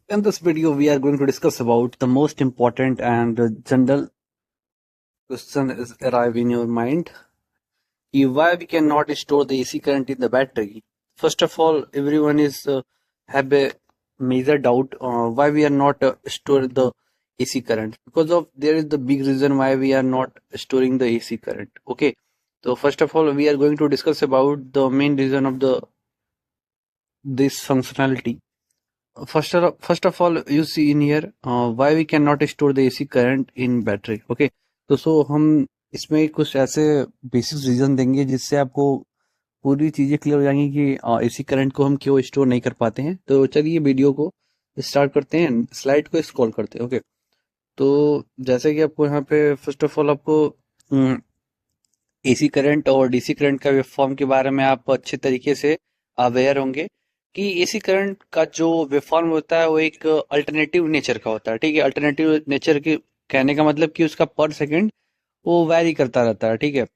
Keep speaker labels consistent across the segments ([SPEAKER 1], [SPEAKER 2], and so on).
[SPEAKER 1] In this video, we are going to discuss about the most important and general question is arrive in your mind. Why we cannot store the AC current in the battery? First of all, everyone is have a major doubt why we are not storing the AC current, because of there is the big reason why we are not storing the AC current. Okay, so first of all, we are going to discuss about the main reason of the this functionality. First of all, you see in here why we cannot store the AC current in battery. Okay, तो हम इसमें कुछ ऐसे basic reason देंगे जिससे आपको पूरी चीजें क्लियर हो जाएंगी कि एसी करंट को हम क्यों स्टोर नहीं कर पाते हैं। तो चलिए वीडियो को स्टार्ट करते हैं, स्लाइड को स्क्रॉल करते हैं। ओके, तो जैसे कि आपको यहाँ पे फर्स्ट ऑफ ऑल आपको एसी करंट और डीसी करंट का वेवफॉर्म के बारे में आप अच्छे तरीके से अवेयर होंगे कि एसी करंट का जो वेवफॉर्म होता है वो एक अल्टरनेटिव नेचर का होता है। ठीक है, अल्टरनेटिव नेचर के कहने का मतलब कि उसका पर सेकंड वो वैरी करता रहता है। ठीक है,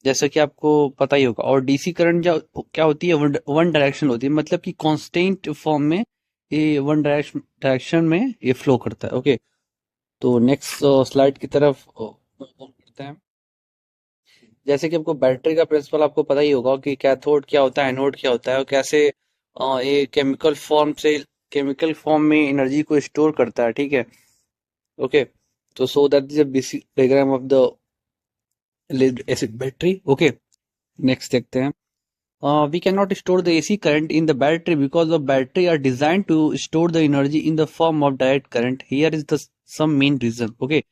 [SPEAKER 1] जैसा कि आपको पता ही होगा। और डीसी करंट जो क्या होती है, वन डायरेक्शन होती है, मतलब कि कांस्टेंट फॉर्म में ये वन डायरेक्शन में ये फ्लो करता है। ओके, तो नेक्स्ट स्लाइड की तरफ करते हैं। जैसे कि आपको बैटरी का प्रिंसिपल आपको पता ही होगा कि कैथोड क्या होता है, एनोड क्या होता है, और कैसे ये केमिकल फॉर्म में एनर्जी को स्टोर करता है। ठीक है, ओके, तो so that is a basic diagram of the lead acid battery. Okay, next देखते हैं। We cannot store the AC current in the battery because the battery are designed to store the energy in the form of direct current. Here is the some main reason. Okay,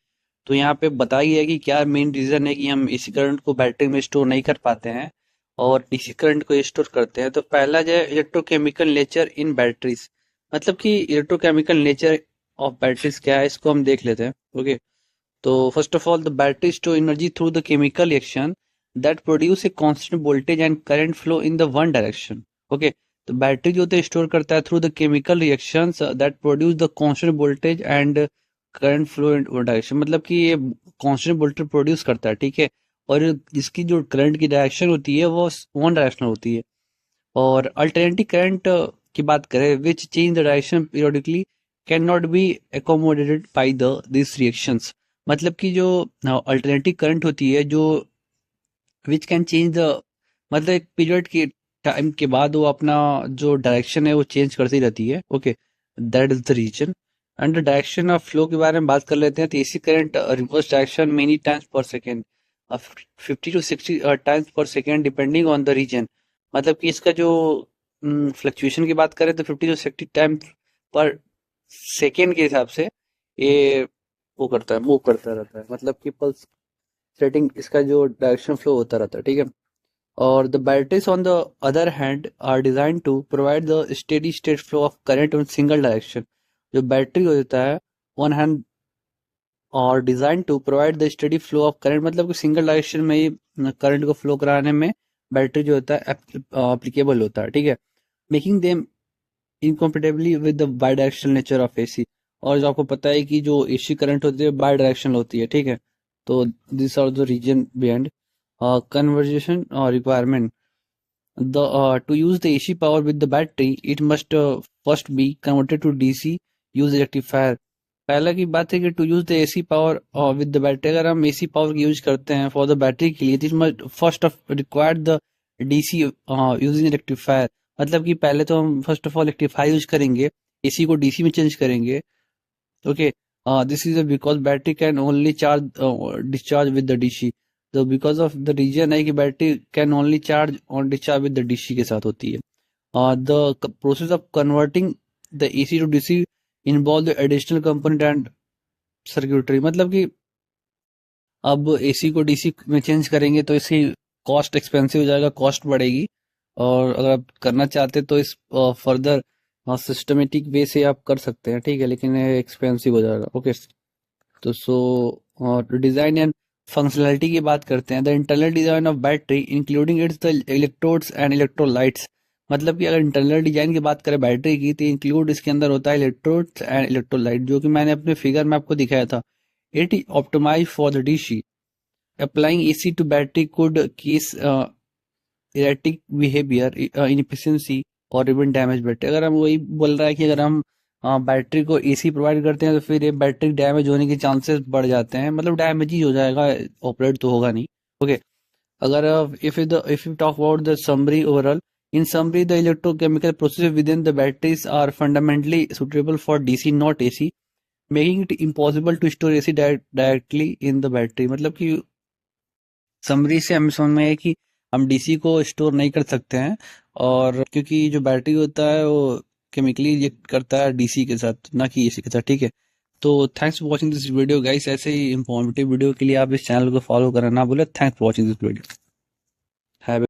[SPEAKER 1] तो यहाँ पे बताइए है कि क्या main reason है कि हम एसी करंट को बैटरी में स्टोर नहीं कर पाते हैं और डीसी करंट को स्टोर करते हैं। तो पहला जो है इलेक्ट्रोकेमिकल नेचर इन बैटरीज, मतलब कि इलेक्ट्रोकेमिकल नेचर ऑफ बैटरीज क्या है, इसको हम देख लेते हैं। ओके, तो first of all the battery store energy through the chemical reaction that produce a constant voltage and current flow in the one direction. Okay, तो बैटरी जो होता है स्टोर करता है through the chemical reactions that produce the constant voltage and current flow in one direction, मतलब कि ये constant voltage produce करता है। ठीक है, और इसकी जो करंट की डायरेक्शन होती है वो वन डायरेक्शनल होती है। और अल्टरनेटिव करंट की बात करें which change the direction periodically can not be accommodated by the this reactions, मतलब कि जो अल्टरनेटिव करंट होती है जो विच कैन चेंज द, मतलब एक पीरियड के टाइम के बाद वो अपना जो डायरेक्शन है वो चेंज करती रहती है। Okay, that is the reason. And the direction of flow के बारे में बात कर लेते हैं। तो AC current reverse direction many times per second, 50 to 60 times per second depending on the reason, मतलब कि इसका जो फ्लक्चुएशन की बात करें तो 50 to 60 टाइम्स पर सेकेंड के हिसाब से ये वो करता है, मूव करता रहता है, मतलब कि पल्स सेटिंग इसका जो डायरेक्शन फ्लो होता रहता है। ठीक है, और the batteries on the other hand are design to provide the steady state flow of current in single direction. जो बैटरी होता है वन हैंड और design to provide the steady flow of current, मतलब कि सिंगल डायरेक्शन में ही current को flow कराने में बैटरी जो होता है एप्लीकेबल होता है। ठीक है, making them incompatibly with the bidirectional nature of AC. और जो आपको पता है कि जो एसी करंट होती है बाई डायरेक्शनल होती है। ठीक है, तो this are the reason behind conversion requirement. To use the AC power with the battery, it must first be converted to DC use rectifier. पहला की बात है कि to use the AC power with the battery, अगर हम AC power use करते हैं for the battery के लिए, तो must first of required the DC using rectifier, मतलब कि पहले तो हम first of all rectifier use करेंगे, एसी को डीसी में चेंज करेंगे। Okay, this is because battery can only charge discharge with the DC. तो बिकॉज ऑफ द रीजन है कि battery can only charge on discharge with the DC के साथ होती है। The process of converting the AC to DC involve the additional component and सर्क्यूटरी, मतलब कि अब एसी को डीसी में चेंज करेंगे तो इसकी कॉस्ट एक्सपेंसिव हो जाएगा, कॉस्ट बढ़ेगी। और अगर आप करना चाहते तो इस फर्दर सिस्टमेटिक वे से आप कर सकते हैं। ठीक है, लेकिन एक्सपेंसिव हो जाएगा। ओके, तो सो डिजाइन एंड फंक्शनलिटी की बात करते हैं। The internal design of battery including it's the electrodes and electrolytes, मतलब कि अगर इंटरनल डिजाइन की बात करें बैटरी की तो इंक्लूड इसके अंदर होता है इलेक्ट्रोड्स एंड इलेक्ट्रोलाइट, जो कि मैंने अपने फिगर में आपको दिखाया था। It is optimize for the DC applying AC to battery could cause erratic behaviour, inefficiency और इवन डैमेज बैटरी। अगर हम वही बोल रहा है कि अगर हम बैटरी को एसी प्रोवाइड करते हैं तो फिर ये बैटरी डैमेज होने के चांसेस बढ़ जाते हैं, मतलब डैमेज ही हो जाएगा, ऑपरेट तो होगा नहीं। ओके, अगर if you talk about the summary overall, in summary the electrochemical processes within the batteries are fundamentally suitable for DC not AC, making it impossible to store AC directly in the battery। मतलब कि summary से हमें समझ में है कि हम DC को स्टोर नहीं कर सकते हैं, और क्योंकि जो बैटरी होता है वो केमिकली रिएक्ट करता है डीसी के साथ, ना कि एसी के साथ, ठीक है। तो thanks for watching this video guys, ऐसे ही इंफॉर्मेटिव वीडियो के लिए आप इस चैनल को फॉलो करना ना भूलें। Thanks for watching this video. Have